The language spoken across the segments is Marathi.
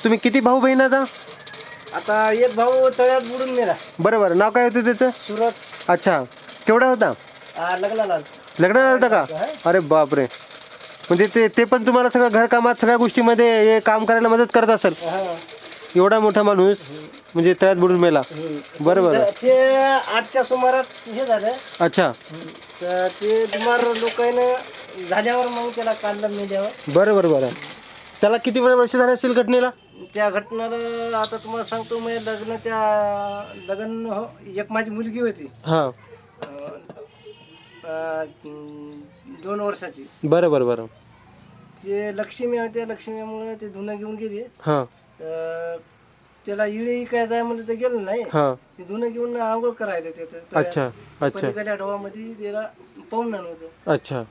तुम्ही किती भाऊ बहीण आता? आता एक भाऊ तळ्यात बुडून मेला. बरं बरं, नाव काय होतं त्याचं? सुरत. अच्छा, केवढा होता? लग्नाला. लग्नाला आलता का? अरे बापरे. म्हणजे ते पण तुम्हाला सगळं घरकामात सगळ्या गोष्टीमध्ये हे काम करायला मदत करत असेल. एवढा मोठा माणूस म्हणजे तळ्यात बुडून मेला. बरं बरं. ते 8च्या सुमारात हे झालं. अच्छा. तर ते बिमार लोकांना झाल्यावर मग त्याला काढलं मेल्यावर. बरं बरं बरं. त्याला किती वर्ष झाले असतील घटनेला? त्या घटनेला आता तुम्हाला सांगतो मी, लग्न हो, एक माझी मुलगी होती हां. 2 वर्षाची. बरं बरं बरं. ते लक्ष्मी होते, लक्ष्मीमुळे ते धुणं घेऊन गेली. हां तर त्याला इळे काय जाय म्हणजे ते गेलं नाही. हां. ते धुणं घेऊन आंघोळ करायला तिथं अच्छा अच्छा पलीकडल्या ढवामध्ये त्याला पाहून नव्हतं. अच्छा.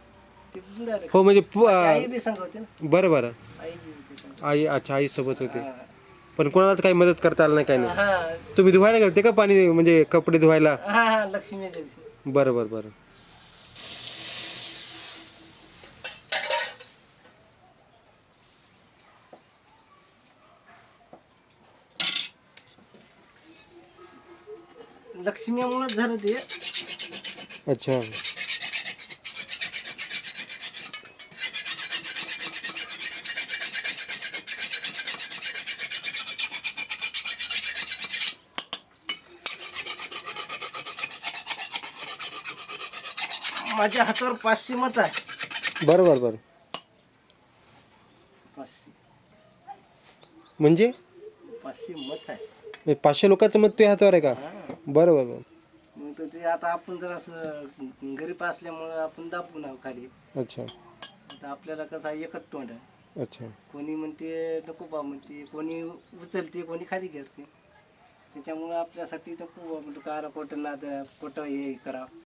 ते बुडाले. हो म्हणजे आई बी सांग होते ना. बरं बरं. आई बी होती सांग. आई, अच्छा, आई सोबत होते. हा. पण कोणालाच काही मदत करता आलं नाही, काही नाही. हा तुम्ही धुवायला गेलते का पाणी, म्हणजे कपडे धुवायला? हा लक्ष्मीच्या. बरं बरं बरं. लक्ष्मीमुळेच झालं ते. अच्छा. माझ्या हातावर 500 मत आहे. बरं बरं बरं. 500 म्हणजे 500 मत आहे. 500 लोकांचं मत तुझ्या हातावर आहे का? हा. बरं बरं बरं. मग तर ते आता आपण जर असं गरीब असल्यामुळं आपण दाबून आहो खाली. अच्छा आता आपल्याला कसं आहे, एकच तोंड आहे. अच्छा. कोणी म्हणते नको बा म्हणते, कोणी उचलते, कोणी खाली करते. त्याच्यामुळं आपल्यासाठी नको बा म्हणतो, कारा खोटं नाद खोटं हे करा.